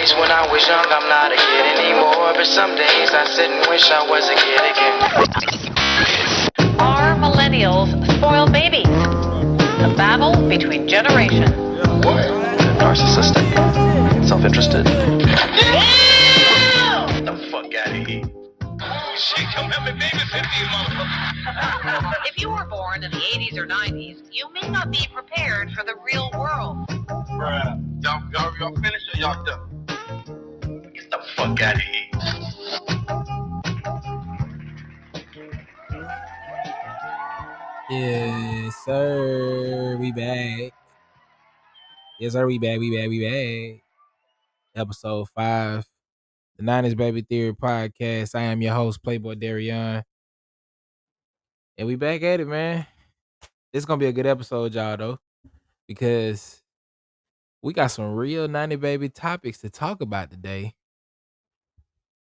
days when I was young, I'm not a kid anymore. But some days I sit and wish I was a kid again. Are millennials spoiled babies? A battle between generations. Narcissistic, self-interested. Get the fuck out of here. Shit, come help me babysit these motherfuckers. If you were born in the 80s or 90s, you may not be prepared for the real world. Bruh, y'all finished or y'all done? Get the fuck out of here. Yes, sir. We back. Yes, sir. We back. We back. Episode 5, the 90s Baby Theory Podcast. I am your host, Playboy Darion. And we back at it, man. It's gonna be a good episode, y'all, though, because we got some real 90 baby topics to talk about today.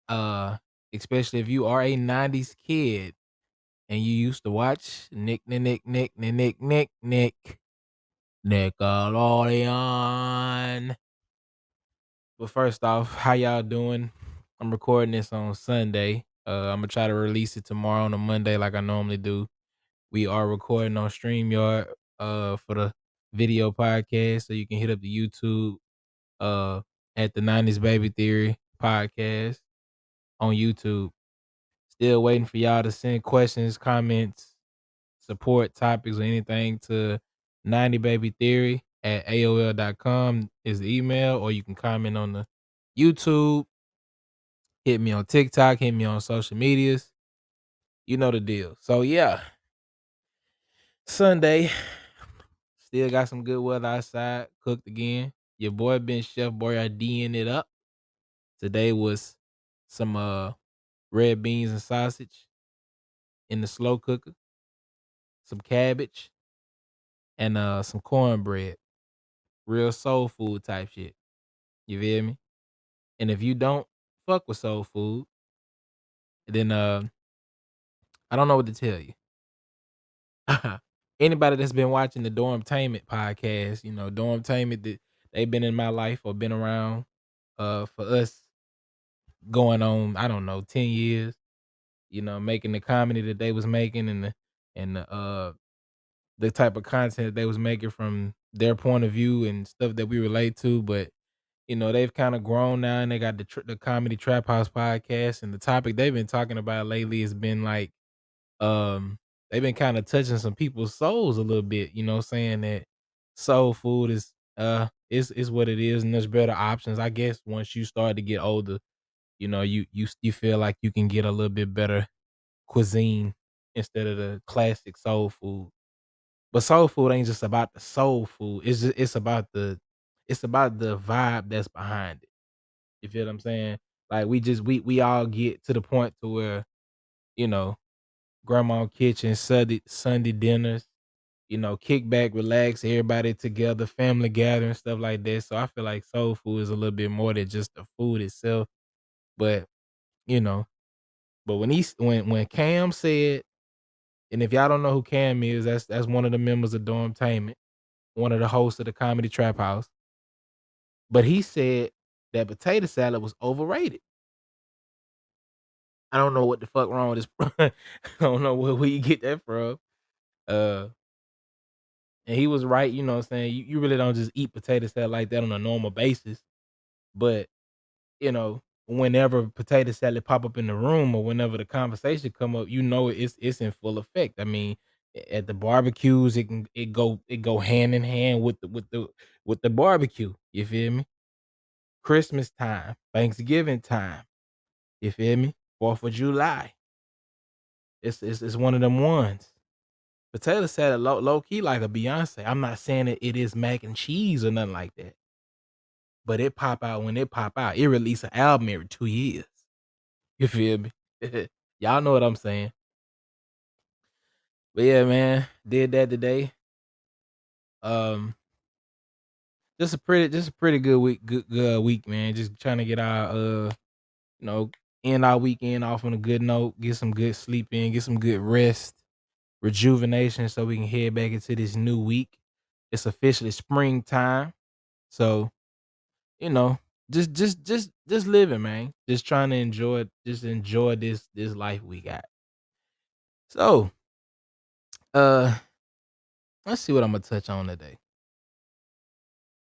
Uh, Especially if you are a 90s kid and you used to watch Nickelodeon. But first off, how y'all doing? I'm recording this on Sunday. I'm gonna try to release it tomorrow on a Monday like I normally do. We are recording on StreamYard for the video podcast, so you can hit up the YouTube uh at the 90s Baby Theory podcast on YouTube. Still waiting for y'all to send questions, comments, support topics, or anything to 90babytheory at AOL.com is the email, or you can comment on the YouTube, hit me on TikTok, hit me on social medias. You know the deal. So yeah, Sunday, still got some good weather outside. Cooked again. Your boy been Chef Boyardeeing it up. Today was some red beans and sausage in the slow cooker, some cabbage, and some cornbread. Real soul food type shit. You feel me? And if you don't fuck with soul food, then I don't know what to tell you. Anybody that's been watching the Dormtainment podcast, you know, Dormtainment, that they've been in my life or been around for us going on, I don't know, 10 years, you know, making the comedy that they was making and the type of content that they was making from their point of view and stuff that we relate to. But you know, they've kind of grown now, and they got the comedy trap house podcast, and the topic they've been talking about lately has been like, they've been kind of touching some people's souls a little bit, you know, saying that soul food is what it is, and there's better options. I guess once you start to get older, you know, you feel like you can get a little bit better cuisine instead of the classic soul food. But soul food ain't just about the soul food. It's about the vibe that's behind it. You feel what I'm saying? Like we all get to the point to where, you know, grandma kitchen, Sunday dinners, you know, kick back, relax, everybody together, family gathering, stuff like that. So I feel like soul food is a little bit more than just the food itself. But, you know, but when Cam said, and if y'all don't know who Cam is, that's one of the members of Dormtainment, one of the hosts of the Comedy Trap House. But he said that potato salad was overrated. I don't know what the fuck wrong with this. I don't know where you get that from. Uh, and he was right, you know what I'm saying? You really don't just eat potato salad like that on a normal basis. But, you know, whenever potato salad pop up in the room or whenever the conversation come up, you know it's in full effect. I mean, at the barbecues, it go hand in hand with the barbecue. You feel me? Christmas time, Thanksgiving time. You feel me? 4th of July. It's one of them ones. Potato salad low key like a Beyonce. I'm not saying that it is mac and cheese or nothing like that, but it pop out when it pop out. It release an album every 2 years. You feel me? Y'all know what I'm saying. But yeah, man, did that today. Um, just a pretty good week, good week, man. Just trying to get our you know, end our weekend off on a good note, get some good sleep in, get some good rest, rejuvenation, so we can head back into this new week. It's officially springtime, so you know. Just living, man. Just trying to enjoy this life we got. So, uh, let's see what I'm gonna touch on today.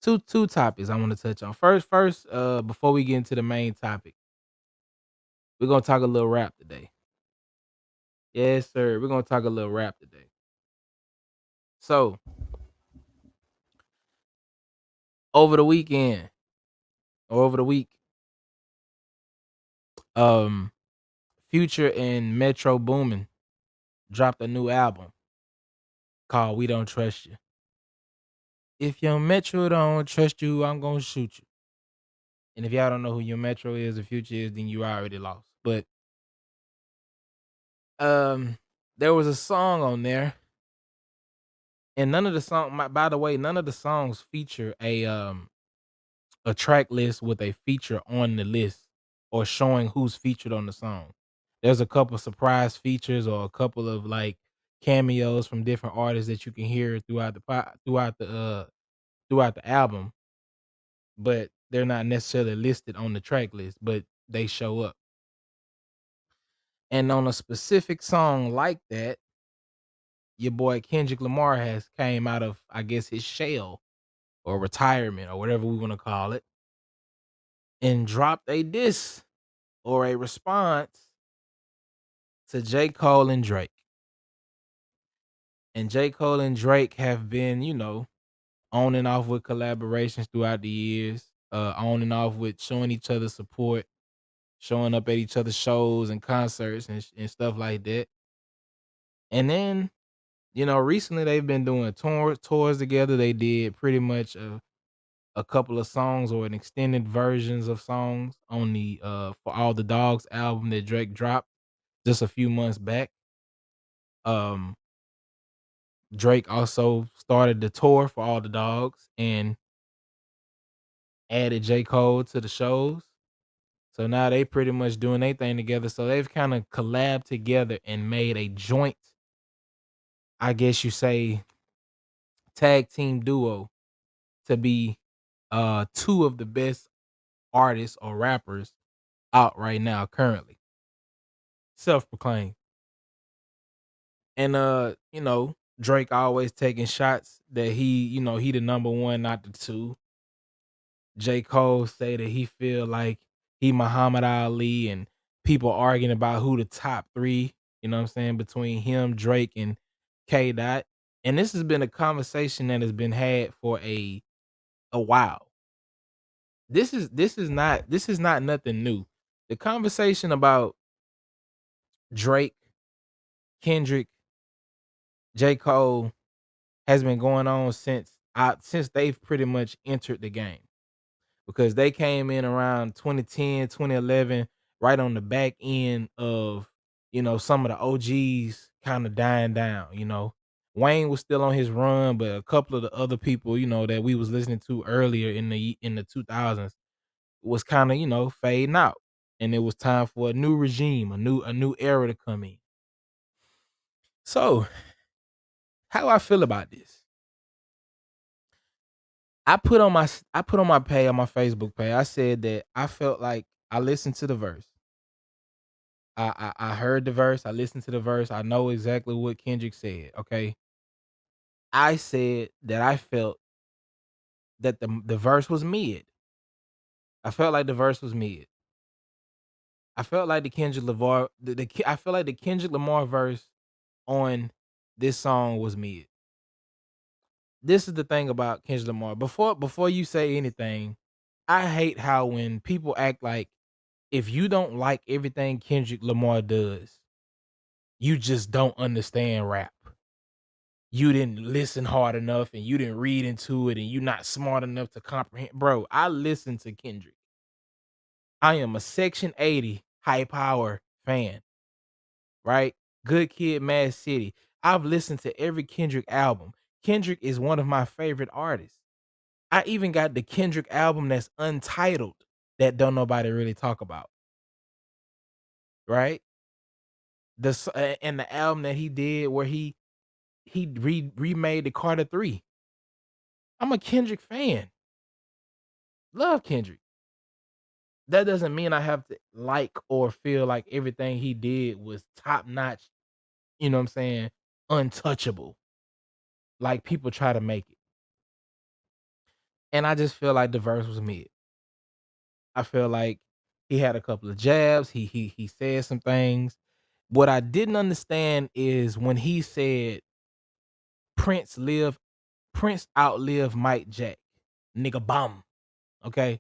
Two topics I want to touch on. First, before we get into the main topic, we're gonna talk a little rap today. Yes, sir. We're gonna talk a little rap today. So, over the weekend or over the week, um, Future and Metro Boomin dropped a new album called "We Don't Trust You." If your Metro don't trust you, I'm gonna shoot you. And if y'all don't know who your Metro is or Future is, then you already lost. But um, there was a song on there, and none of the song. By the way, none of the songs feature a track list with a feature on the list or showing who's featured on the song. There's a couple surprise features or a couple of like cameos from different artists that you can hear throughout the album, but they're not necessarily listed on the track list, but they show up. And on a specific song like that, your boy Kendrick Lamar has came out of, I guess, his shell or retirement or whatever we want to call it, and dropped a diss or a response to J. Cole and Drake. And J. Cole and Drake have been, on and off with collaborations throughout the years, on and off with showing each other support, showing up at each other's shows and concerts and stuff like that. And then, recently they've been doing tours together. They did pretty much a couple of songs or an extended versions of songs on the For All the Dogs album that Drake dropped just a few months back. Um Drake also started the tour for All the Dogs and added J. Cole to the shows. So now they pretty much doing their thing together. So they've kind of collabed together and made a joint, I guess you say, tag team duo to be two of the best artists or rappers out right now currently. Self-proclaimed. And Drake always taking shots that he the number one, not the two. J. Cole say that he feel like he Muhammad Ali and people arguing about who the top three, you know what I'm saying, between him, Drake, and K Dot. And this has been a conversation that has been had for a while. This is not nothing new. The conversation about Drake, Kendrick, J. Cole has been going on since they've pretty much entered the game. Because they came in around 2010, 2011, right on the back end of, some of the OGs kind of dying down. Wayne was still on his run, but a couple of the other people, that we was listening to earlier in the 2000s was kind of, fading out. And it was time for a new regime, a new era to come in. So, how I feel about this? I put on my page on my Facebook page. I said that I felt like I listened to the verse. I heard the verse. I listened to the verse. I know exactly what Kendrick said. Okay, I said that I felt that the verse was mid. I felt like the verse was mid. I felt like the Kendrick Lamar. I felt like the Kendrick Lamar verse on this song was mid. This is the thing about Kendrick Lamar. Before you say anything, I hate how when people act like if you don't like everything Kendrick Lamar does, you just don't understand rap. You didn't listen hard enough and you didn't read into it and you're not smart enough to comprehend. Bro, I listen to Kendrick. I am a Section 80 high power fan, right? Good Kid, Mad City. I've listened to every Kendrick album. Kendrick is one of my favorite artists. I even got the Kendrick album that's untitled that don't nobody really talk about, right? And the album that he did where he remade the Carter 3. I'm a Kendrick fan. Love Kendrick. that doesn't mean I have to like or feel like everything he did was top notch, you know what I'm saying, untouchable, like people try to make it. And I just feel like the verse was mid. I feel like he had a couple of jabs. He said some things. What I didn't understand is when he said Prince live Prince outlived Mike Jack. Nigga bum. Okay.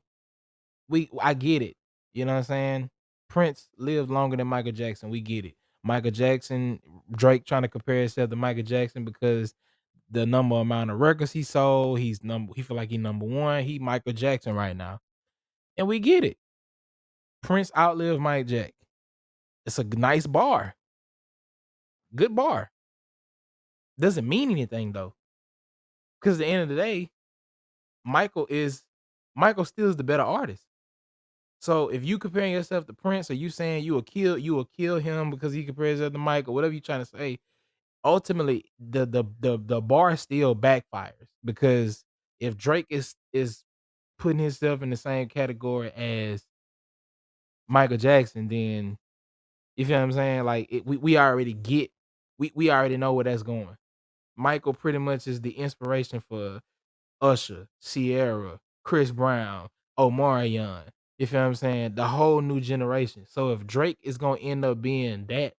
I get it. You know what I'm saying? Prince lived longer than Michael Jackson. We get it. Michael Jackson, Drake trying to compare himself to Michael Jackson because the number amount of records he sold, he feel like he number one. He Michael Jackson right now. And we get it. Prince outlived Mike Jack. It's a nice bar. Good bar. Doesn't mean anything though. Because at the end of the day, Michael is Michael still is the better artist. So if you comparing yourself to Prince, or you saying you will kill him because he compares himself to Mike, or whatever you're trying to say, ultimately the bar still backfires because if Drake is putting himself in the same category as Michael Jackson, then you feel what I'm saying? Like we already get we already know where that's going. Michael pretty much is the inspiration for Usher, Sierra, Chris Brown, Omarion. You feel what I'm saying? The whole new generation. So if Drake is gonna end up being that,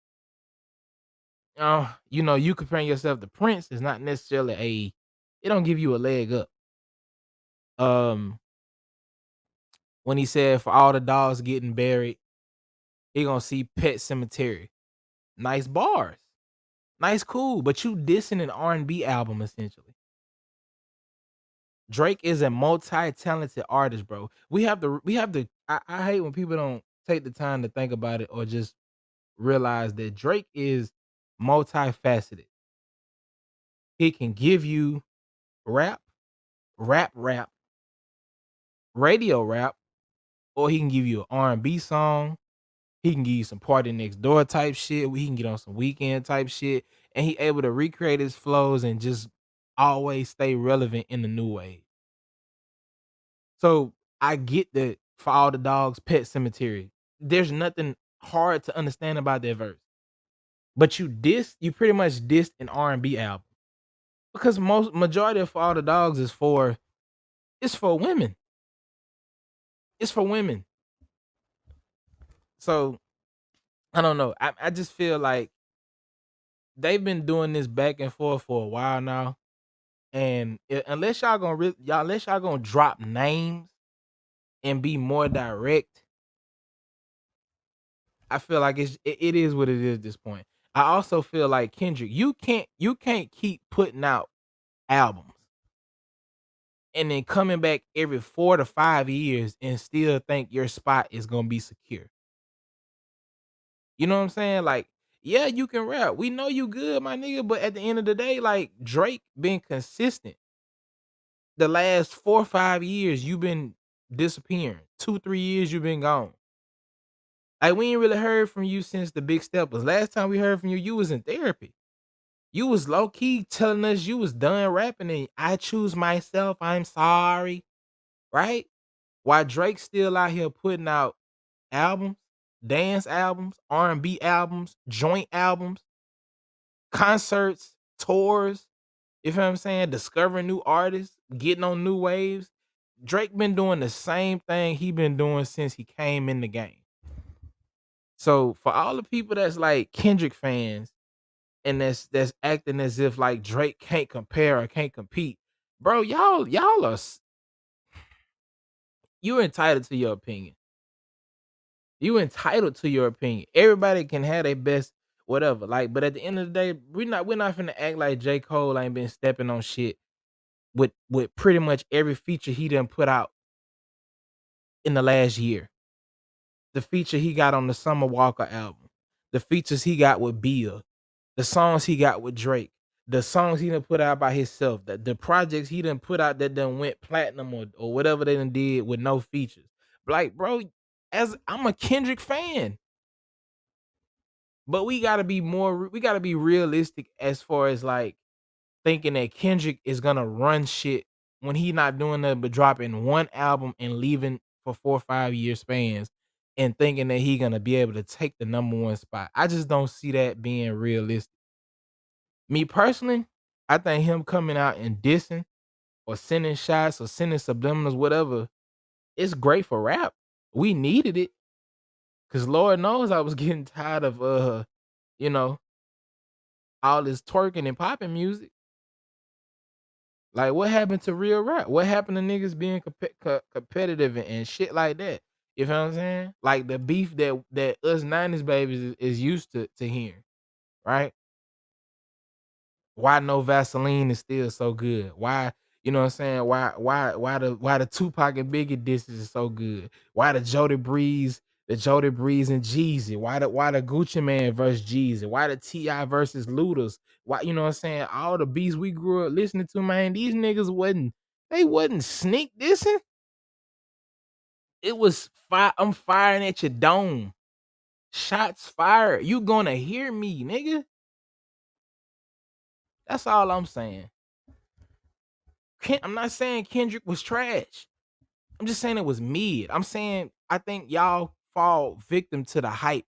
you comparing yourself to Prince is not necessarily it don't give you a leg up. Um, when he said for all the dogs getting buried, he gonna see Pet Cemetery. Nice bars. Nice, cool, but you dissing an R&B album essentially. Drake is a multi-talented artist, bro. We have to I hate when people don't take the time to think about it or just realize that Drake is multifaceted. He can give you rap, rap, radio rap, or he can give you an R&B song. He can give you some party next door type shit. We can get on some weekend type shit, and he able to recreate his flows and just always stay relevant in the new wave. So I get that for all the dogs, Pet Cemetery. There's nothing hard to understand about that verse. But you pretty much dissed an R&B album. Because most majority of For All the Dogs it's for women. It's for women. So I don't know. I just feel like they've been doing this back and forth for a while now. And unless y'all gonna drop names and be more direct, I feel like it is what it is at this point. I also feel like Kendrick, you can't keep putting out albums and then coming back every 4 to 5 years and still think your spot is gonna be secure. You know what I'm saying? Like, yeah, you can rap. We know you good, my nigga, but at the end of the day, like Drake been consistent. The last 4 or 5 years, you've been disappearing. 2, 3 years, you've been gone. Like we ain't really heard from you since the Big Step was. Last time we heard from you, you was in therapy. You was low key telling us you was done rapping and I choose myself. I'm sorry, right? While Drake's still out here putting out albums, dance albums, R&B albums, joint albums, concerts, tours. You feel what I'm saying? Discovering new artists, getting on new waves. Drake been doing the same thing he been doing since he came in the game. So for all the people that's like Kendrick fans and that's acting as if like Drake can't compare or can't compete, bro, y'all you're entitled to your opinion. You entitled to your opinion. Everybody can have their best whatever. Like, but at the end of the day, we're not finna act like J. Cole ain't been stepping on shit with pretty much every feature he done put out in the last year. The feature he got on the Summer Walker album, the features he got with Bia, the songs he got with Drake, the songs he done put out by himself, the projects he done put out that done went platinum or whatever they done did with no features. Like, bro, as I'm a Kendrick fan, but we gotta be realistic as far as like thinking that Kendrick is gonna run shit when he not doing nothing but dropping one album and leaving for 4 or 5 year spans and thinking that he gonna be able to take the number one spot. I just don't see that being realistic. Me personally, I think him coming out and dissing or sending shots or sending subliminals, whatever, it's great for rap. We needed it because Lord knows I was getting tired of you know, all this twerking and popping music. Like, what happened to real rap? What happened to niggas being competitive and shit like that? You feel what I'm saying? Like the beef that us 90s babies is used to hearing, right? Why no Vaseline is still so good? Why, you know what I'm saying? Why the Tupac and Biggie disses is so good? Why the Jody Breeze and Jeezy? Why the Gucci Man versus Jeezy? Why the T.I. versus Ludus? Why, you know what I'm saying? All the beats we grew up listening to, man, these niggas wasn't sneak dissing. It was fire. I'm firing at your dome. Shots fired. You gonna hear me, nigga. That's all I'm saying. I'm not saying Kendrick was trash. I'm just saying it was mid. I'm saying I think y'all fall victim to the hype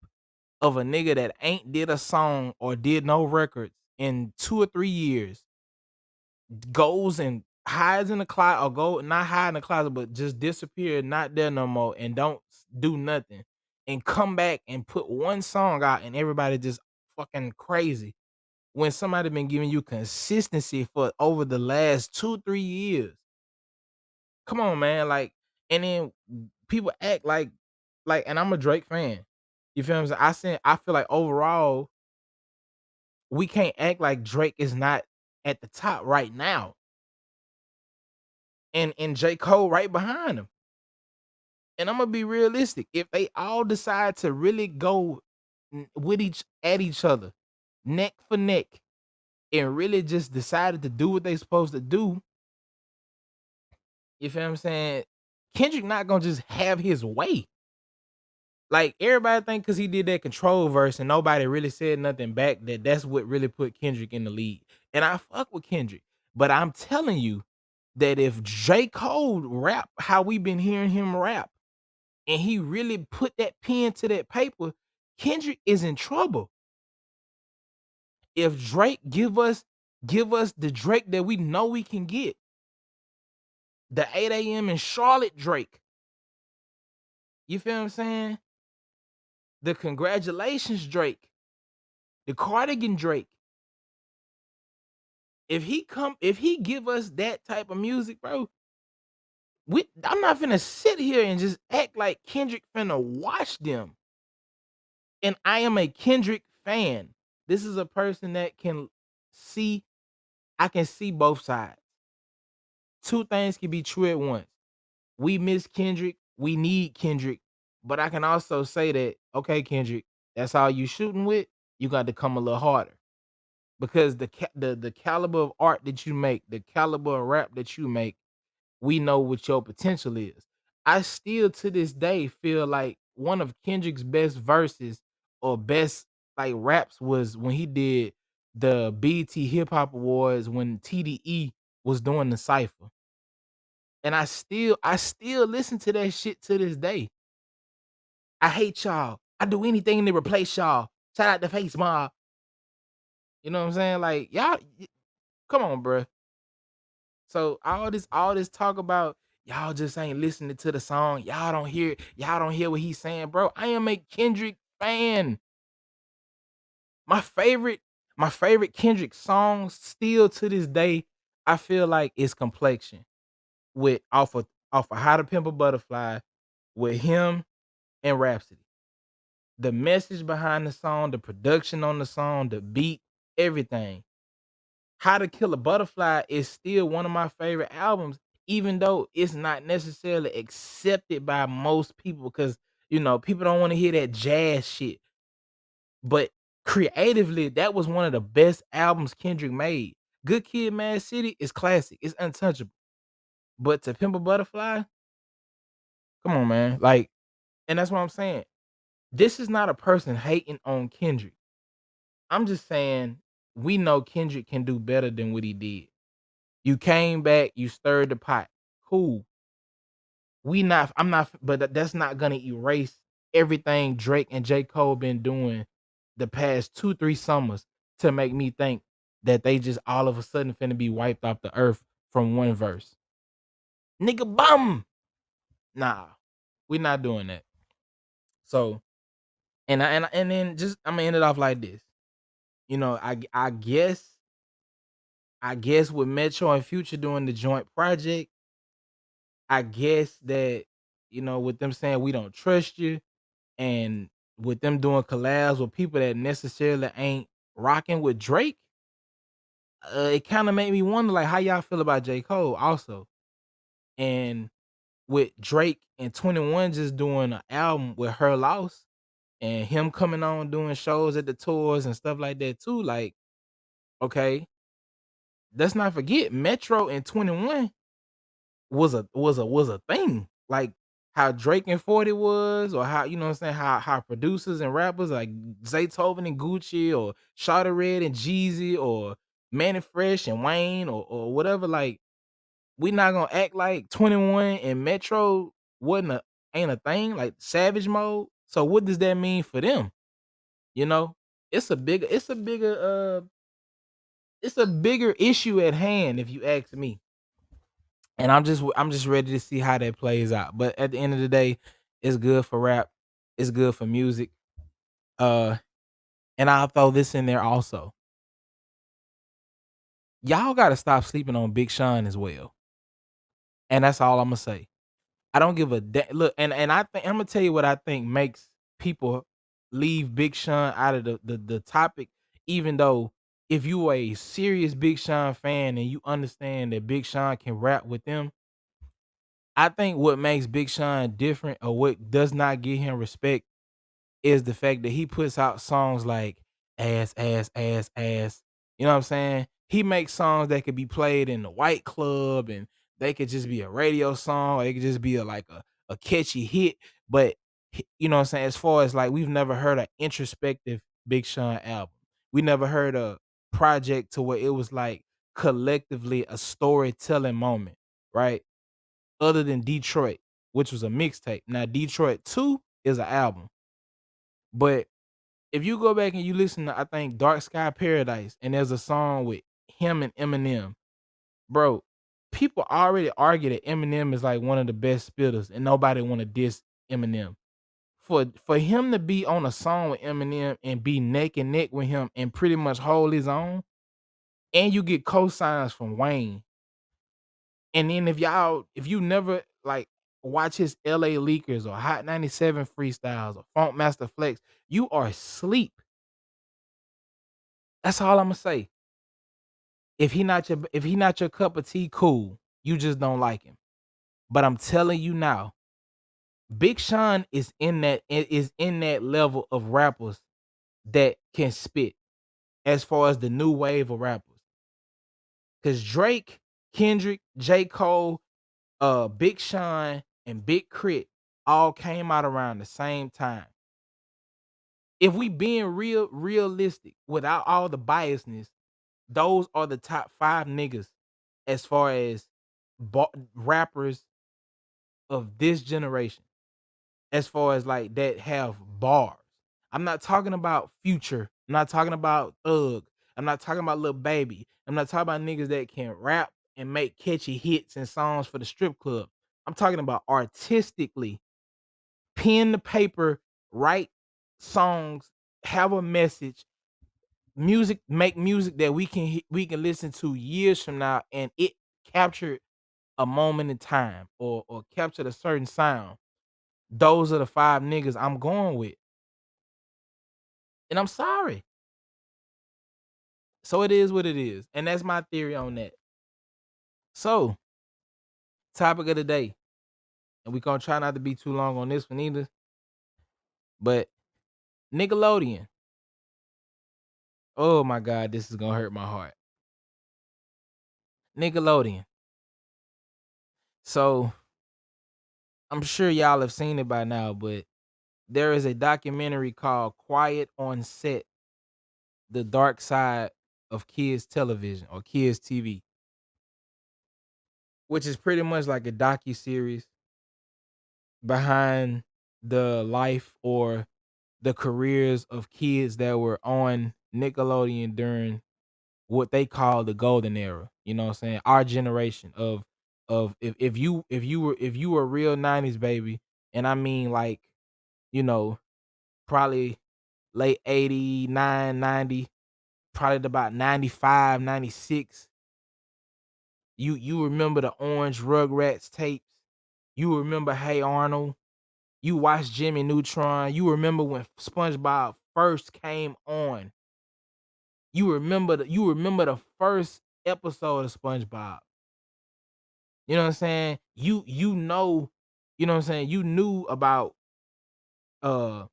of a nigga that ain't did a song or did no records in 2 or 3 years, goes and hides in the closet or go not hide in the closet, but just disappear, not there no more, and don't do nothing, and come back and put one song out and everybody just fucking crazy. When somebody been giving you consistency for over the last 2 3 years. Come on, man. Like, and then people act like, and I'm a Drake fan. You feel what I'm saying? I feel like overall, we can't act like Drake is not at the top right now. And J. Cole right behind him. And I'm gonna be realistic. If they all decide to really go with each other, neck for neck, and really just decided to do what they supposed to do, you feel what I'm saying? Kendrick not gonna just have his way. Like, everybody think because he did that control verse and nobody really said nothing back, that's what really put Kendrick in the lead. And I fuck with Kendrick, but I'm telling you that if J. Cole rap how we been hearing him rap, and he really put that pen to that paper, Kendrick is in trouble. If Drake give us the Drake that we know we can get, the 8 a.m. in Charlotte Drake. You feel what I'm saying? The congratulations Drake, the cardigan Drake. If he give us that type of music, bro, I'm not finna sit here and just act like Kendrick finna watch them. And I am a Kendrick fan. This is a person that see I can see both sides. Two things can be true at once. We miss Kendrick, we need Kendrick, but I can also say that, okay, Kendrick, that's all you shooting with. You got to come a little harder because the caliber of art that you make, the caliber of rap that you make, we know what your potential is. I still to this day feel like one of Kendrick's best verses or best like raps was when he did the BET Hip Hop Awards when TDE was doing the cipher. And I still listen to that shit to this day. I hate y'all. I do anything to replace y'all. Shout out to Face Mob. You know what I'm saying? Like, y'all, come on, bruh. So all this talk about y'all just ain't listening to the song. Y'all don't hear what he's saying, bro. I am a Kendrick fan. My favorite, my favorite Kendrick song still to this day, I feel like is Complexion with off of How to Pimp a Butterfly with him and Rhapsody. The message behind the song, the production on the song, the beat, everything. How to Kill a Butterfly is still one of my favorite albums, even though it's not necessarily accepted by most people because people don't want to hear that jazz shit. But creatively, that was one of the best albums Kendrick made. Good Kid, Mad City is classic. It's untouchable. But To Pimp a Butterfly, come on, man. Like, and that's what I'm saying. This is not a person hating on Kendrick. I'm just saying we know Kendrick can do better than what he did. You came back, you stirred the pot. Cool. I'm not, but that's not gonna erase everything Drake and J. Cole been doing the past 2, 3 summers to make me think that they just all of a sudden finna be wiped off the earth from one verse. Nigga bum. Nah, we not doing that. So and then just I'm gonna end it off like this. You know, I guess with Metro and Future doing the joint project, I guess that with them saying we don't trust you, and with them doing collabs with people that necessarily ain't rocking with Drake, it kind of made me wonder like how y'all feel about J. Cole also. And with Drake and 21 just doing an album with Her Loss and him coming on doing shows at the tours and stuff like that too, like, okay, let's not forget Metro and 21 was a thing. Like how Drake and 40 was, or how what I'm saying, how producers and rappers like Zaytoven and Gucci, or Shawty Red and Jeezy, or Manny Fresh and Wayne, or whatever. Like, we not gonna act like 21 and Metro wasn't a ain't a thing, like Savage Mode. So what does that mean for them? You know, it's a bigger issue at hand, if you ask me. And I'm just ready to see how that plays out. But at the end of the day, it's good for rap. It's good for music. Uh, and I'll throw this in there also. Y'all gotta stop sleeping on Big Sean as well. And that's all I'm gonna say. I don't give a look, and I think I'm gonna tell you what I think makes people leave Big Sean out of the topic, even though if you are a serious Big Sean fan and you understand that Big Sean can rap with them, I think what makes Big Sean different, or what does not give him respect, is the fact that he puts out songs like ass, ass, ass, ass. You know what I'm saying? He makes songs that could be played in the white club, and they could just be a radio song, or they could just be a catchy hit. But you know what I'm saying? As far as like, we've never heard an introspective Big Sean album. We never heard a project to where it was like collectively a storytelling moment, right? Other than Detroit, which was a mixtape. Now Detroit 2 is an album. But if you go back and you listen to, I think, Dark Sky Paradise, and there's a song with him and Eminem, bro, people already argue that Eminem is like one of the best spitters, and nobody want to diss Eminem. For him to be on a song with Eminem and be neck and neck with him and pretty much hold his own, and you get cosigns from Wayne. And then if you never like watch his LA Leakers or Hot 97 freestyles or Funk Master Flex, you are asleep. That's all I'm gonna say. If he not your cup of tea, cool. You just don't like him. But I'm telling you now, Big Sean is in that level of rappers that can spit, as far as the new wave of rappers. Cause Drake, Kendrick, J. Cole, Big Sean, and Big Crit all came out around the same time. If we being realistic without all the biasness, those are the top 5 niggas as far as rappers of this generation, as far as like that have bars. I'm not talking about Future. I'm not talking about Thug. I'm not talking about Lil Baby. I'm not talking about niggas that can rap and make catchy hits and songs for the strip club. I'm talking about artistically, pen to paper, write songs, have a message, make music that we can listen to years from now, and it captured a moment in time, or captured a certain sound. Those are the 5 niggas I'm going with. And I'm sorry. So it is what it is. And that's my theory on that. So, topic of the day. And we gonna try not to be too long on this one either. But Nickelodeon. Oh my God, this is gonna hurt my heart. Nickelodeon. So I'm sure y'all have seen it by now, but there is a documentary called Quiet on Set: The Dark Side of Kids Television, or Kids TV, which is pretty much like a docu series. behind the life or the careers of kids that were on Nickelodeon during what they call the golden era. You know what I'm saying? Our generation of if you were a real 90s baby, and I mean like, you know, probably late 89, 90, probably to about 95, 96. You remember the Orange Rugrats tapes. You remember Hey Arnold. You watched Jimmy Neutron. You remember when SpongeBob first came on. You remember the first episode of SpongeBob. You know what I'm saying? You know what I'm saying? You knew about uh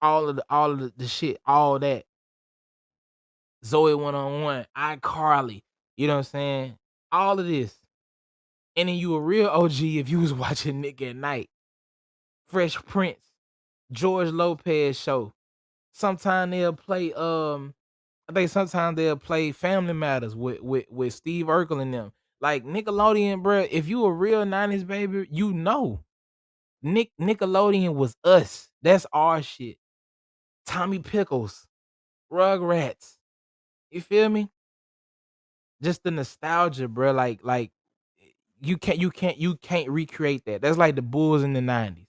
all of the shit, all that. Zoe 101, iCarly, you know what I'm saying? All of this. And then you a real OG if you was watching Nick at Night, Fresh Prince, George Lopez show. Sometimes they'll play I think sometimes they'll play Family Matters with Steve Urkel and them. Like Nickelodeon, bruh, if you a real 90s baby, you know. Nickelodeon was us. That's our shit. Tommy Pickles, Rugrats. You feel me? Just the nostalgia, bruh. Like you can't recreate that. That's like the Bulls in the 90s.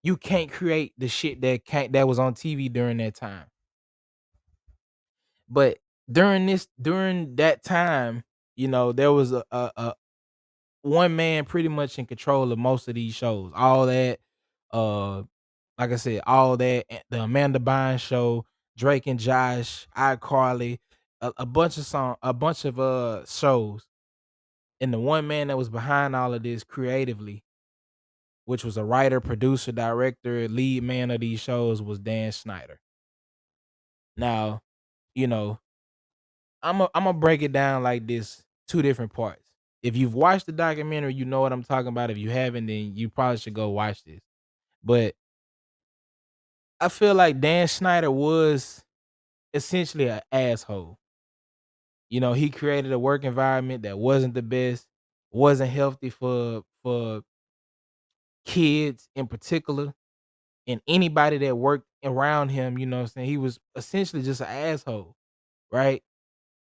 You can't create the shit that was on TV during that time. But during that time, there was a one man pretty much in control of most of these shows. All that, uh, like I said, all that, the Amanda Bynes show, Drake and Josh, iCarly, a bunch of shows, and the one man that was behind all of this creatively, which was a writer, producer, director, lead man of these shows, was Dan Snyder. Now, you know, I'm gonna break it down like this: two different parts. If you've watched the documentary, you know what I'm talking about. If you haven't, then you probably should go watch this. But I feel like Dan Snyder was essentially an asshole. He created a work environment that wasn't the best, wasn't healthy for kids in particular, and anybody that worked around him. You know what I'm saying? He was essentially just an asshole, right?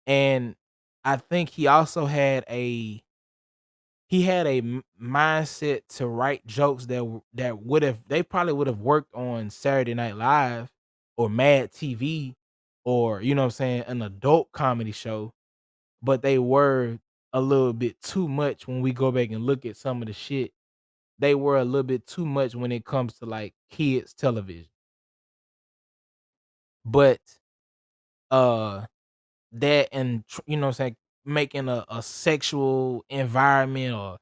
And I think he had a mindset to write jokes that they probably would have worked on Saturday Night Live or Mad TV, or you know what I'm saying, an adult comedy show, but they were a little bit too much when we go back and look at some of the shit. They were a little bit too much when it comes to like kids television. But uh that and you know what I'm saying, making a sexual environment, or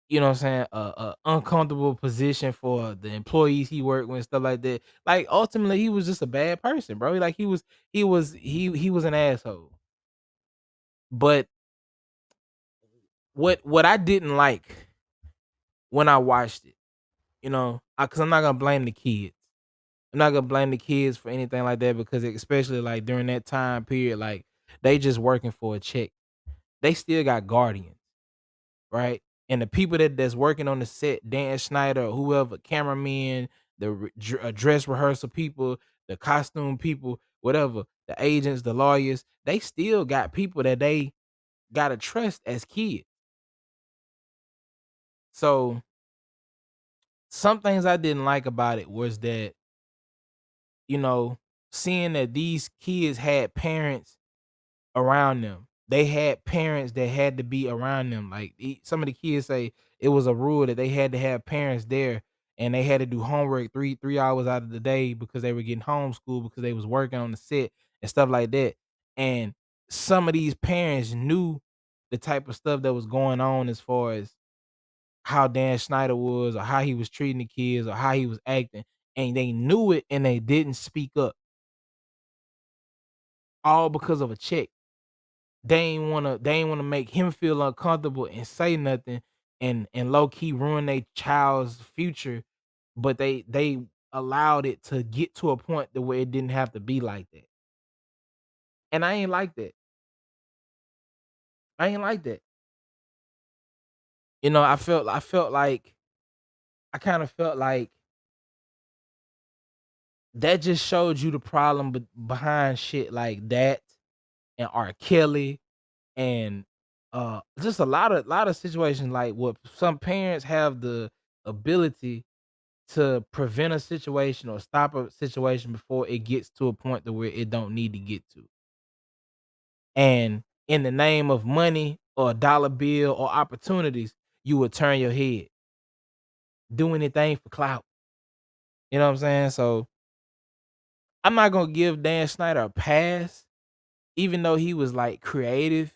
you know what I'm saying, a uncomfortable position for the employees he worked with and stuff like that. Like ultimately he was just a bad person, bro. Like he was an asshole. But what I didn't like when I watched it, because I'm not gonna blame the kids. I'm not gonna blame the kids for anything like that, because especially like during that time period, like they just working for a check. They still got guardians, right? And the people that's working on the set, Dan Schneider or whoever, cameramen, dress rehearsal people, the costume people, whatever, the agents, the lawyers, they still got people that they gotta trust as kids. So some things I didn't like about it was that, you know, seeing that these kids had parents around them. They had parents that had to be around them. Like some of the kids say it was a rule that they had to have parents there, and they had to do homework three hours out of the day because they were getting homeschooled because they was working on the set and stuff like that. And some of these parents knew the type of stuff that was going on as far as how Dan Schneider was, or how he was treating the kids, or how he was acting, and they knew it and they didn't speak up, all because of a check. They ain't wanna make him feel uncomfortable and say nothing, and low key ruin their child's future, but they allowed it to get to a point to where it didn't have to be like that. And I ain't like that. I ain't like that. I felt like I kind of felt like that just showed you the problem behind shit like that and R. Kelly and just a lot of situations like what some parents have the ability to prevent a situation or stop a situation before it gets to a point to where it don't need to get to. And in the name of money or a dollar bill or opportunities, you would turn your head, do anything for clout. You know what I'm saying? So I'm not gonna give Dan Snyder a pass, even though he was like creative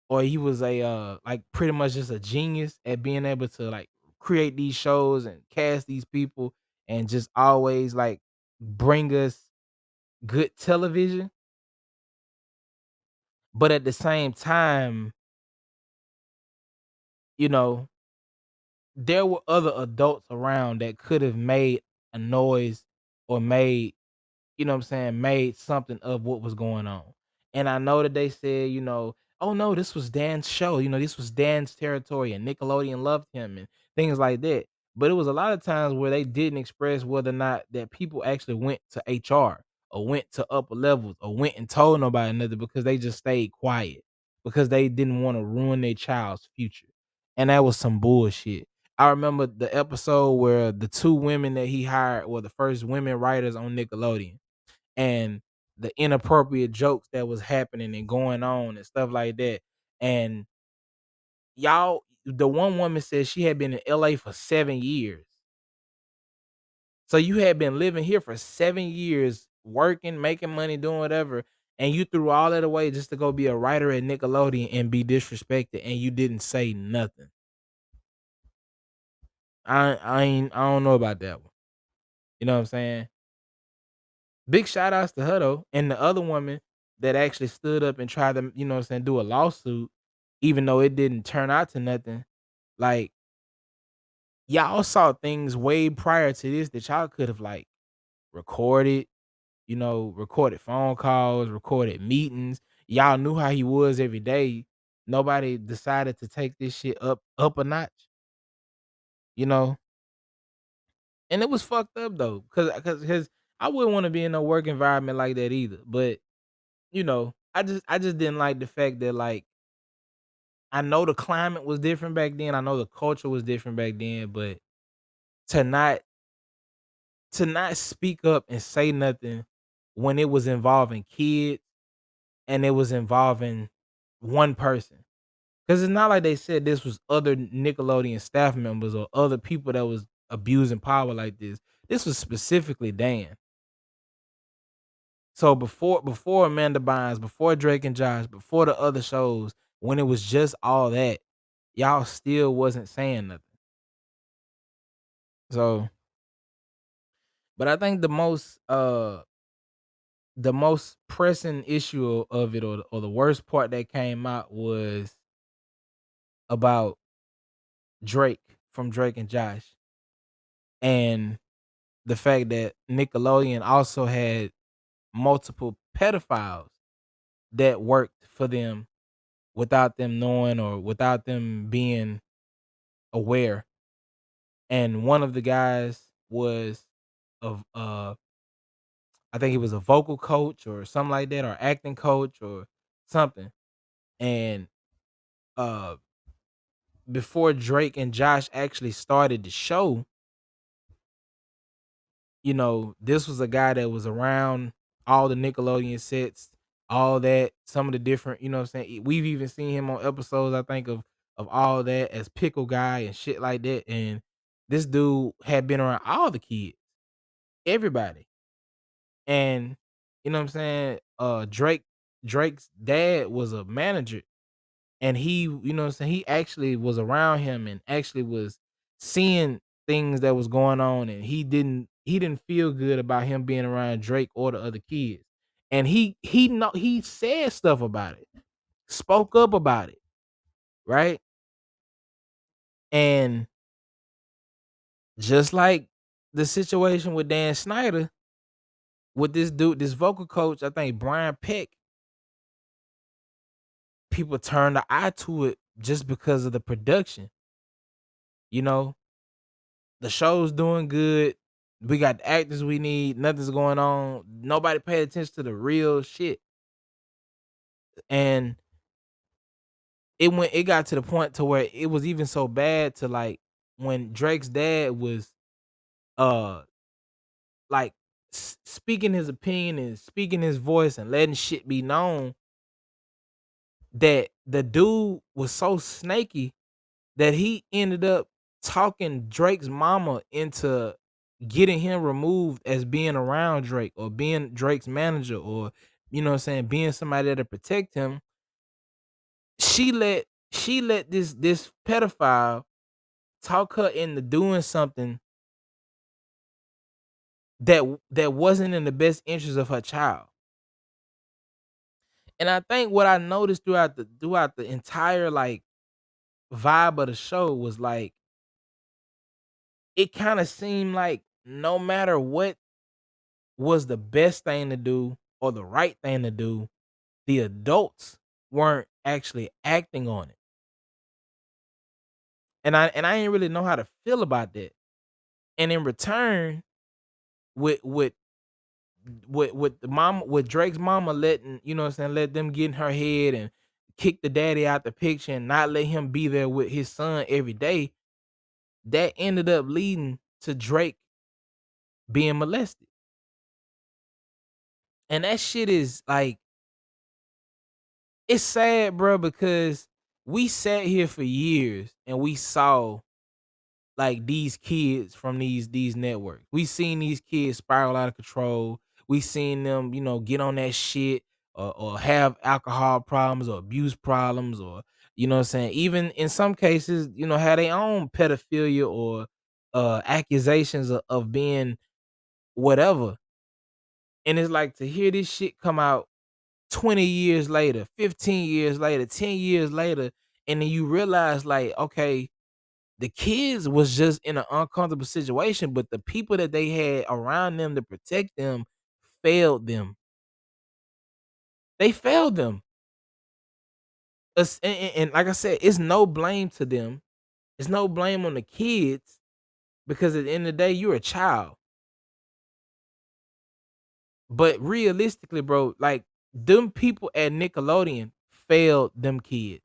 or he was a like pretty much just a genius at being able to like create these shows and cast these people and just always like bring us good television. But at the same time, you know, there were other adults around that could have made a noise or made, you know what I'm saying, made something of what was going on. And I know that they said, "Oh no, this was Dan's show. This was Dan's territory and Nickelodeon loved him and things like that." But it was a lot of times where they didn't express whether or not that people actually went to HR or went to upper levels or went and told nobody nothing because they just stayed quiet because they didn't want to ruin their child's future. And that was some bullshit. I remember the episode where the two women that he hired were the first women writers on Nickelodeon and the inappropriate jokes that was happening and going on and stuff like that. And the one woman said she had been in LA for 7 years. So you had been living here for 7 years, working, making money, doing whatever, and you threw all that away just to go be a writer at Nickelodeon and be disrespected, and you didn't say nothing. I don't know about that one. You know what I'm saying? Big shout outs to her though, and the other woman that actually stood up and tried to, what I'm saying, do a lawsuit, even though it didn't turn out to nothing. Like, y'all saw things way prior to this that y'all could have like recorded, recorded phone calls, recorded meetings. Y'all knew how he was every day. Nobody decided to take this shit up a notch, you know? And it was fucked up though, cause I wouldn't want to be in a work environment like that either. But I just didn't like the fact that like I know the climate was different back then. I know the culture was different back then, but to not to not speak up and say nothing when it was involving kids and it was involving one person. Cause it's not like they said this was other Nickelodeon staff members or other people that was abusing power like this. This was specifically Dan. So before Amanda Bynes, before Drake and Josh, before the other shows, when it was just all that, y'all still wasn't saying nothing. So, but I think the most pressing issue of it or the worst part that came out was about Drake from Drake and Josh and the fact that Nickelodeon also had multiple pedophiles that worked for them without them knowing or without them being aware. And one of the guys was of I think he was a vocal coach or something like that, or acting coach or something. And uh before Drake and Josh actually started the show, this was a guy that was around all the Nickelodeon sets, all that, some of the different, what I'm saying. We've even seen him on episodes, I think, of all that as pickle guy and shit like that. And this dude had been around all the kids, everybody. And what I'm saying, Drake's dad was a manager and he, what I'm saying, he actually was around him and actually was seeing things that was going on and he didn't feel good about him being around Drake or the other kids. And he said stuff about it, spoke up about it, right? And just like the situation with Dan Snyder, with this dude, this vocal coach, I think Brian Peck, people turned the eye to it just because of the production, you know. the show's doing good. We got the actors we need. Nothing's going on. Nobody paid attention to the real shit. And it got to the point to where it was even so bad to like when Drake's dad was uh like speaking his opinion and speaking his voice and letting shit be known, that the dude was so snaky that he ended up talking Drake's mama into getting him removed as being around Drake or being Drake's manager, or you know what I'm saying, being somebody that'll protect him. She let this pedophile talk her into doing something that wasn't in the best interest of her child. And I think what I noticed throughout the entire like vibe of the show was like it kind of seemed like no matter what was the best thing to do or the right thing to do, the adults weren't actually acting on it. And I didn't really know how to feel about that. And in return, with with with the mom with Drake's mama letting, you know what I'm saying, let them get in her head and kick the daddy out the picture and not let him be there with his son every day, that ended up leading to Drake being molested. And that shit is like, it's sad, bro, because we sat here for years and we saw like these kids from these networks. We seen these kids spiral out of control. We seen them, get on that shit, or have alcohol problems or abuse problems, or you know what I'm saying, even in some cases, have their own pedophilia or accusations of being whatever. And it's like to hear this shit come out 20 years later, 15 years later, 10 years later, and then you realize like, okay, the kids was just in an uncomfortable situation, but the people that they had around them to protect them failed them. They failed them. And like I said, it's no blame to them. It's no blame on the kids, because at the end of the day, you're a child. But realistically, bro, like them people at Nickelodeon failed them kids.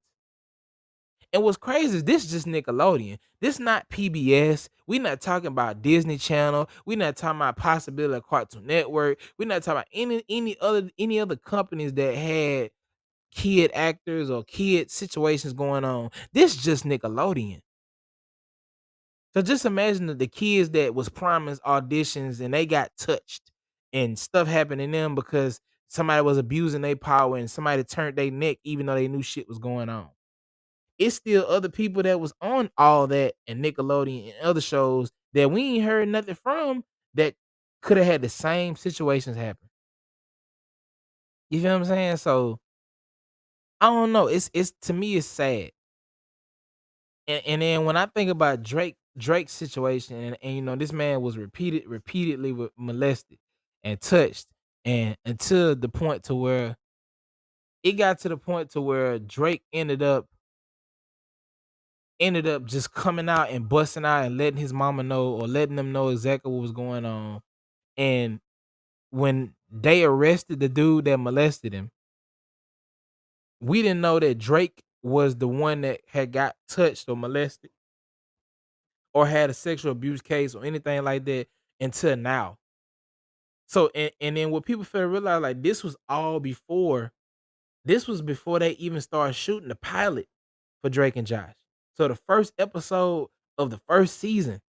And what's crazy is this just Nickelodeon. This not PBS. We not talking about Disney Channel. We not talking about possibility of Cartoon Network. We not talking about any other companies that had kid actors or kid situations going on. This just Nickelodeon. So just imagine the kids that was promised auditions and they got touched and stuff happened to them because somebody was abusing their power and somebody turned their neck even though they knew shit was going on. It's still other people that was on all that and Nickelodeon and other shows that we ain't heard nothing from, that could have had the same situations happen. You feel what I'm saying? So I don't know. It's to me it's sad. And then when I think about Drake's situation, and this man was repeatedly molested and touched, and until the point to where it got to the point to where Drake ended up just coming out and busting out and letting his mama know, or letting them know exactly what was going on. And when they arrested the dude that molested him, we didn't know that Drake was the one that had got touched or molested or had a sexual abuse case or anything like that until now. So and then what people fail to realize, like this was before they even started shooting the pilot for Drake and Josh. So the first episode of the first season,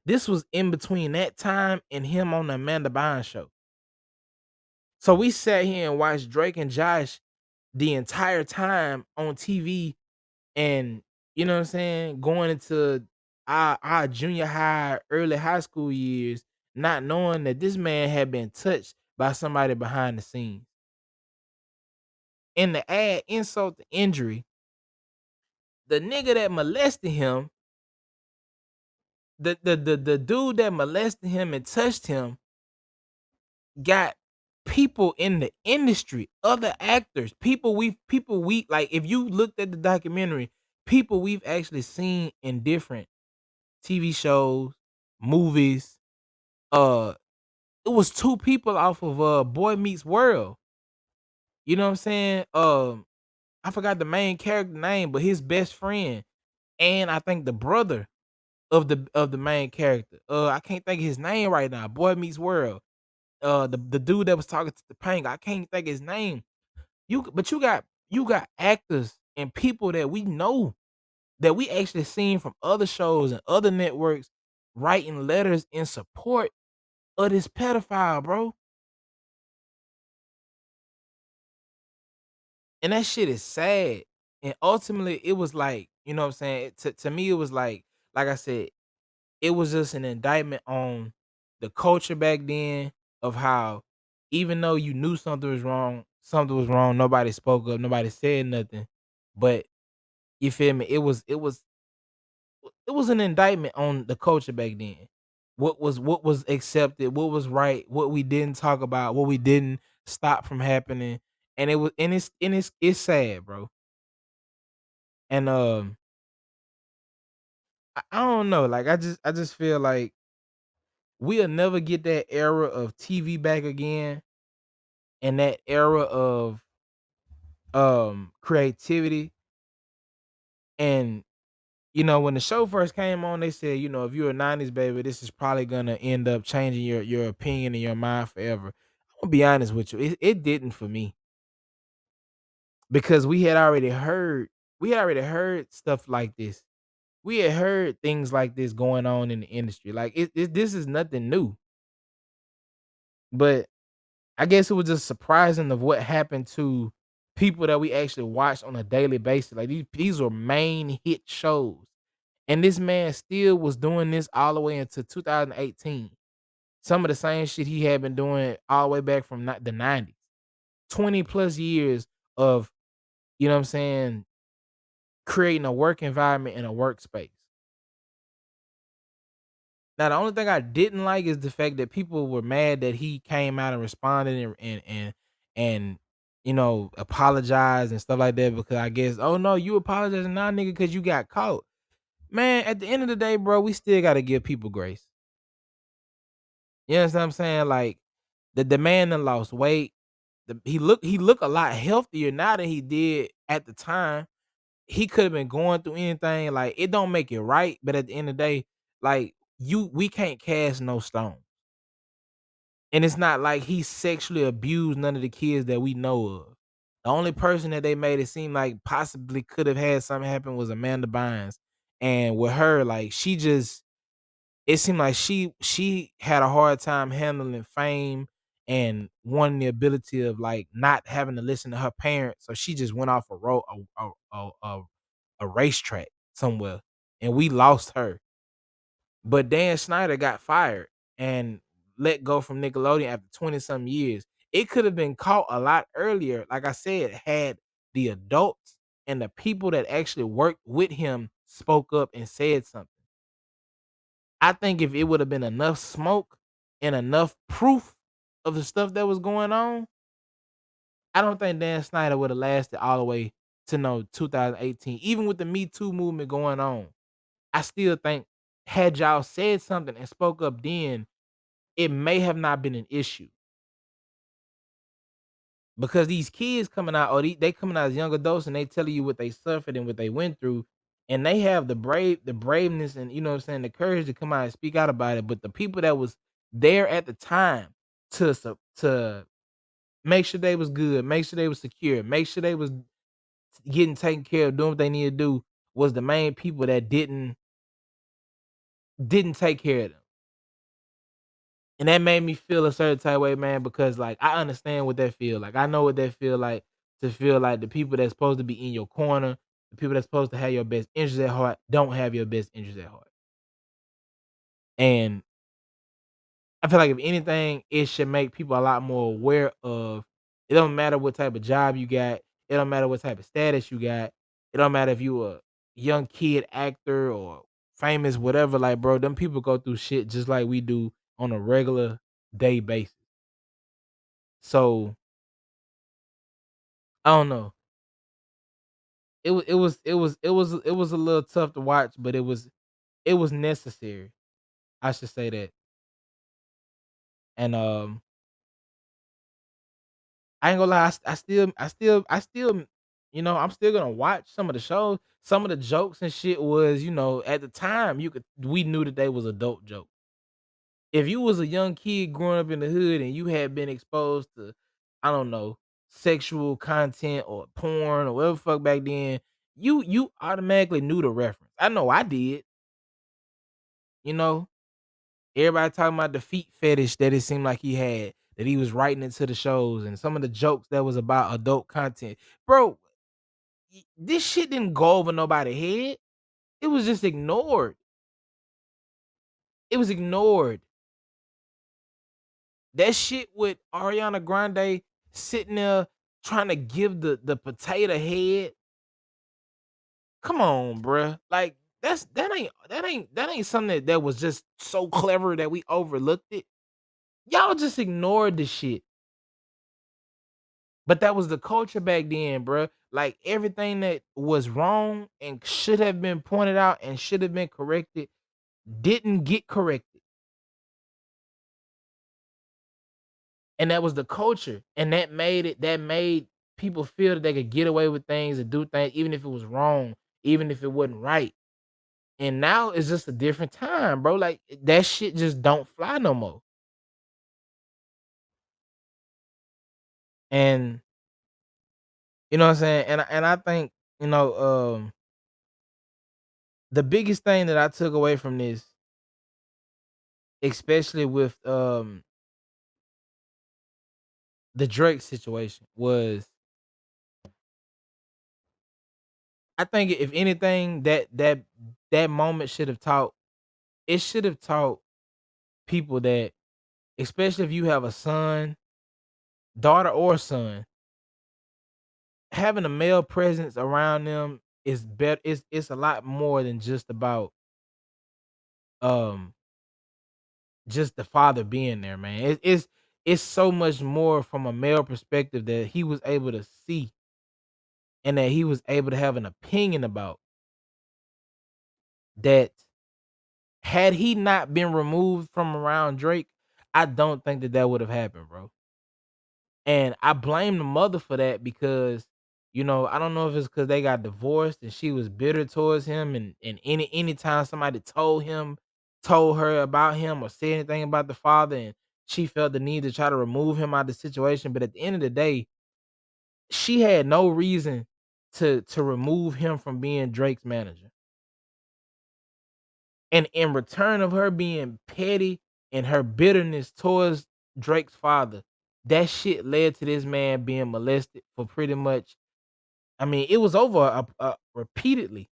this was in between that time and him on the Amanda Bynes show. So we sat here and watched Drake and Josh the entire time on TV, and you know what I'm saying, going into our junior high, early high school years, not knowing that this man had been touched by somebody behind the scenes. And to add insult to injury, the nigga that molested him, the dude that molested him and touched him, got people in the industry, other actors, people we like. If you looked at the documentary, people we've actually seen in different TV shows, movies. Uh, it was two people off of Boy Meets World. You know what I'm saying? I forgot the main character name, but his best friend and I think the brother of the main character. I can't think of his name right now. Boy Meets World. The dude that was talking to the Pang, I can't think of his name. But you got actors and people that we know that we actually seen from other shows and other networks writing letters in support of this pedophile, bro. And that shit is sad. And ultimately, it was like, you know what I'm saying? To me, it was like I said, it was just an indictment on the culture back then of how even though you knew something was wrong, nobody spoke up, nobody said nothing. But you feel me? It was an indictment on the culture back then. What was accepted, what was right, what we didn't talk about, what we didn't stop from happening. And it's sad, bro. And I don't know. Like I just feel like we'll never get that era of TV back again and that era of creativity. And when the show first came on, they said, if you're a 90s baby, this is probably gonna end up changing your opinion and your mind forever. I'm gonna be honest with you. It didn't for me because we had already heard stuff like this. We had heard things like this going on in the industry. Like this is nothing new. But I guess it was just surprising of what happened to people that we actually watched on a daily basis. Like these were main hit shows. And this man still was doing this all the way into 2018. Some of the same shit he had been doing all the way back from the 90s. 20 plus years of, you know what I'm saying, creating a work environment and a workspace. Now, the only thing I didn't like is the fact that people were mad that he came out and responded and apologized and stuff like that because I guess, oh no, you apologizing now, nigga, because you got caught. Man, at the end of the day, bro, we still gotta give people grace. You know what I'm saying? Like the man that lost weight. He look a lot healthier now than he did at the time. He could have been going through anything. Like it don't make it right, but at the end of the day, like we can't cast no stone. And it's not like he sexually abused none of the kids that we know of. The only person that they made it seem like possibly could have had something happen was Amanda Bynes. And with her, like it seemed like she had a hard time handling fame and wanting the ability of like not having to listen to her parents. So she just went off a racetrack somewhere and we lost her. But Dan Snyder got fired and let go from Nickelodeon after 20 some years. It could have been caught a lot earlier. Like I said, had the adults and the people that actually worked with him spoke up and said something. I think if it would have been enough smoke and enough proof of the stuff that was going on, I don't think Dan Snyder would have lasted all the way to 2018. Even with the Me Too movement going on, I still think had y'all said something and spoke up then, it may have not been an issue. Because these kids coming out, or they coming out as young adults, and they telling you what they suffered and what they went through, and they have the braveness, and you know what I'm saying, the courage to come out and speak out about it. But the people that was there at the time to make sure they was good, make sure they was secure, make sure they was getting taken care of, doing what they need to do, was the main people that didn't take care of them. And that made me feel a certain type of way, man, because like I understand what that feel like. I know what that feel like to feel like the people that's supposed to be in your corner, the people that's supposed to have your best interest at heart, don't have your best interest at heart. And I feel like if anything, it should make people a lot more aware of it don't matter what type of job you got, it don't matter what type of status you got, it don't matter if you a young kid actor or famous, whatever, like bro, them people go through shit just like we do on a regular day basis. So I don't know. It was a little tough to watch, but it was necessary. I should say that. And I ain't gonna lie, I still, I'm still gonna watch some of the shows. Some of the jokes and shit was, at the time we knew that they was adult jokes. If you was a young kid growing up in the hood and you had been exposed to, I don't know, sexual content or porn or whatever the fuck back then, you automatically knew the reference. I know I did, you know. Everybody talking about the feet fetish that it seemed like he had, that he was writing into the shows, and some of the jokes that was about adult content. Bro, this shit didn't go over nobody's head. It was just ignored. It was ignored. That shit with Ariana Grande sitting there trying to give the potato head. Come on, bruh. Like that ain't something that was just so clever that we overlooked it. Y'all just ignored the shit. But that was the culture back then, bruh. Like everything that was wrong and should have been pointed out and should have been corrected didn't get corrected. And that was the culture. And that made people feel that they could get away with things and do things even if it was wrong, even if it wasn't right. And now it's just a different time, bro. Like that shit just don't fly no more. And you know what I'm saying? And I think, you know, the biggest thing that I took away from this, especially with the Drake situation, was I think if anything that moment should have taught people that, especially if you have a son, daughter or son, having a male presence around them is better. It's a lot more than um just the father being there, man. It's so much more from a male perspective that he was able to see and that he was able to have an opinion about, that had he not been removed from around Drake, I don't think that would have happened, bro. And I blame the mother for that because, I don't know if it's because they got divorced and she was bitter towards him, and anytime somebody told her about him or said anything about the father, and she felt the need to try to remove him out of the situation. But at the end of the day, she had no reason to remove him from being Drake's manager. And in return of her being petty and her bitterness towards Drake's father, that shit led to this man being molested for pretty much. I mean, it was over repeatedly,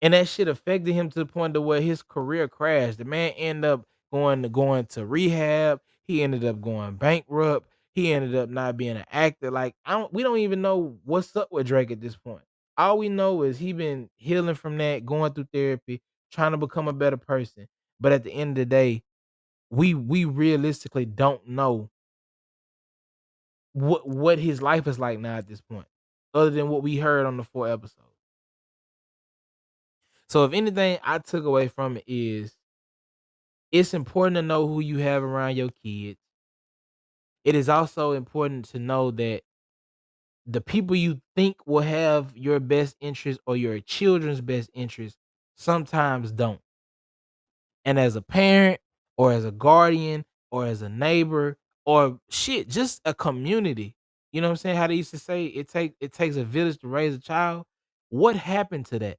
and that shit affected him to the point to where his career crashed. The man ended up going to rehab. He ended up going bankrupt. He ended up not being an actor. Like we don't even know what's up with Drake at this point. All we know is he been healing from that, going through therapy, trying to become a better person. But at the end of the day, we realistically don't know what his life is like now at this point, other than what we heard on the 4 episodes. So if anything I took away from it is it's important to know who you have around your kids. It is also important to know that the people you think will have your best interest or your children's best interest sometimes don't. And as a parent or as a guardian or as a neighbor or shit, just a community. You know what I'm saying? How they used to say it takes a village to raise a child. What happened to that?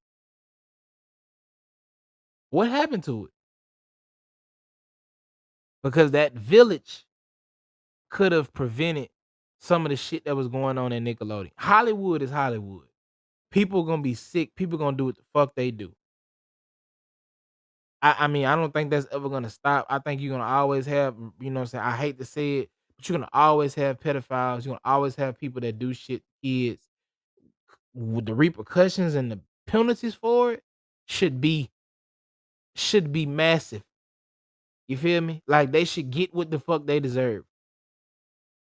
What happened to it? Because that village could have prevented some of the shit that was going on in Nickelodeon. Hollywood is Hollywood. People gonna be sick. People gonna do what the fuck they do. I mean, I don't think that's ever gonna stop. I think you're gonna always have, what I'm saying? I hate to say it, but you're gonna always have pedophiles. You're gonna always have people that do shit to kids. With the repercussions and the penalties for it should be should be massive. You feel me? Like they should get what the fuck they deserve.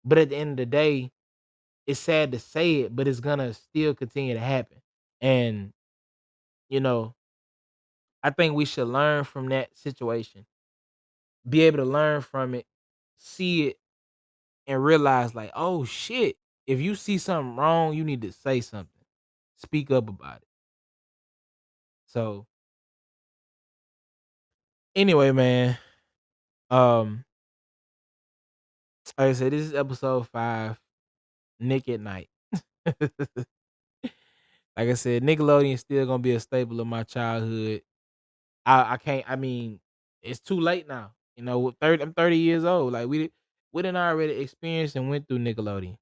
But at the end of the day, it's sad to say it, but it's gonna still continue to happen. And, you know, I think we should learn from that situation. Be able to learn from it, see it, and realize like, oh shit, if you see something wrong, you need to say something. Speak up about it. So anyway, man, um, like I said, this is episode 5, Nick at Night. Like I said, Nickelodeon still gonna be a staple of my childhood. I can't. I mean, it's too late now. You know, with 30, I'm 30 years old. Like we didn't already experienced and went through Nickelodeon.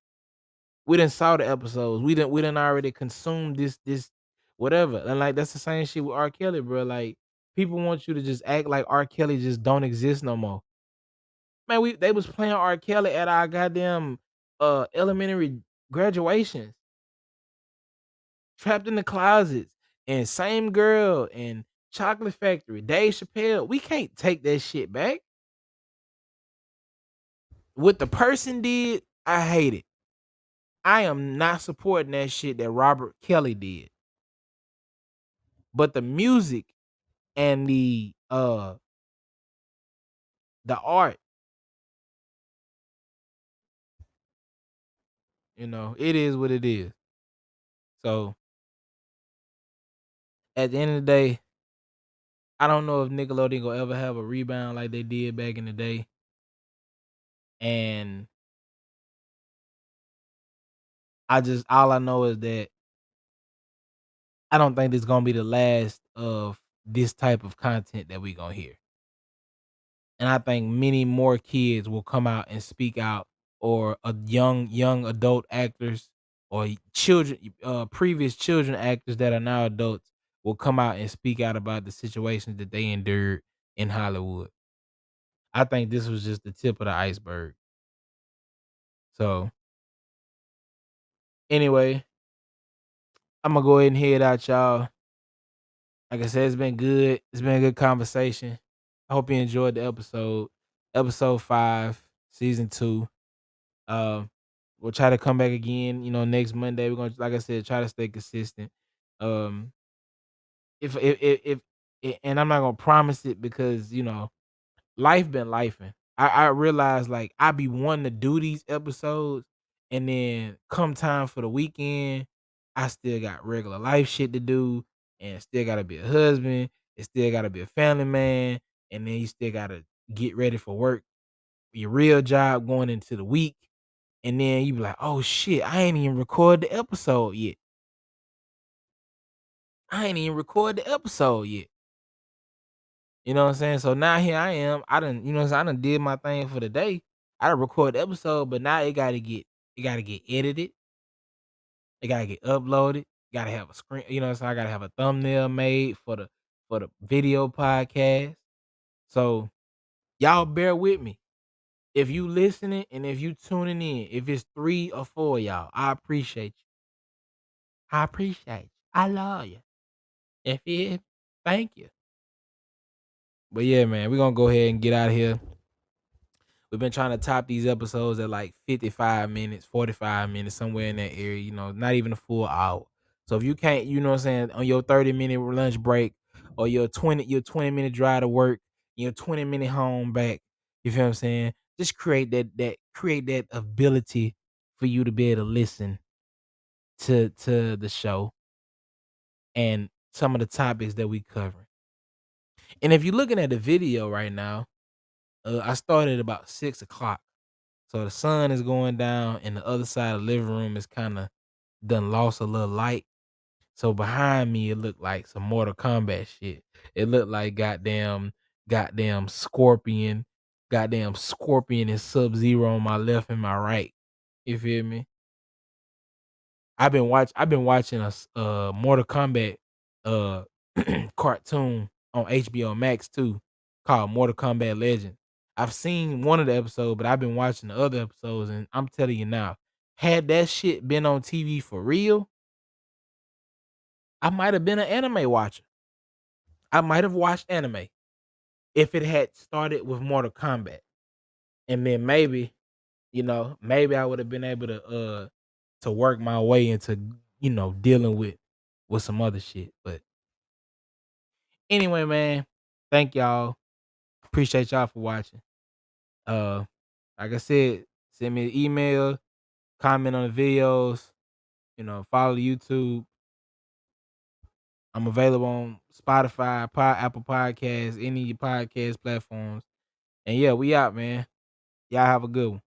We didn't saw the episodes. We didn't already consume this whatever. And like that's the same shit with R. Kelly, bro. Like people want you to just act like R. Kelly just don't exist no more. Man, they was playing R. Kelly at our goddamn elementary graduations, trapped in the closets, and same girl and Chocolate Factory, Dave Chappelle. We can't take that shit back. What the person did, I hate it. I am not supporting that shit that Robert Kelly did. But the music and the art, it is what it is. So at the end of the day, I don't know if Nickelodeon will ever have a rebound like they did back in the day. And all I know is that I don't think this gonna be the last of this type of content that we gonna hear. And I think many more kids will come out and speak out, or a young adult actors or children, previous children actors that are now adults will come out and speak out about the situations that they endured in Hollywood. I think this was just the tip of the iceberg. So anyway, I'm gonna go ahead and head out, y'all. Like I said, it's been good. It's been a good conversation. I hope you enjoyed the episode. Episode 5, season 2. Um, we'll try to come back again, next Monday. We're gonna, like I said, try to stay consistent. Um, and I'm not gonna promise it because life been lifing. I realize like I be wanting to do these episodes, and then come time for the weekend, I still got regular life shit to do, and still gotta be a husband, and still gotta be a family man, and then you still gotta get ready for work, your real job going into the week, and then you be like, oh shit, I ain't even record the episode yet. I ain't even record the episode yet. You know what I'm saying? So now here I am. I done, you know what I'm saying? I done did my thing for the day. I done record the episode, but now it gotta get edited. It gotta get uploaded. Gotta have a screen, you know what I'm saying? I gotta have a thumbnail made for the video podcast. So y'all bear with me. If you listening and if you tuning in, if it's 3 or 4 of y'all, I appreciate you. I appreciate you. I love you. If you thank you. But yeah, man, we're gonna go ahead and get out of here. We've been trying to top these episodes at like 55 minutes, 45 minutes, somewhere in that area, not even a full hour. So if you can't, you know what I'm saying, on your 30-minute lunch break or your 20-minute drive to work, your 20-minute home back, you feel what I'm saying? Just create that ability for you to be able to listen to the show and some of the topics that we cover. And if you're looking at the video right now, I started about 6 o'clock. So the sun is going down, and the other side of the living room is kind of done lost a little light. So behind me, it looked like some Mortal Kombat shit. It looked like goddamn Scorpion and Sub Zero on my left and my right. You feel me? I've been watching a Mortal Kombat uh cartoon on HBO Max too, called Mortal Kombat Legend. I've seen one of the episodes, but I've been watching the other episodes, and I'm telling you now, had that shit been on TV for real, I might have been an anime watcher. I might have watched anime if it had started with Mortal Kombat. And then maybe I would have been able to work my way into, dealing with some other shit. But Anyway, man, thank y'all. Appreciate y'all for watching. Uh, like I said, send me an email, comment on the videos, follow YouTube. I'm available on Spotify, Apple Podcasts, any podcast platforms. And yeah, we out, man. Y'all have a good one.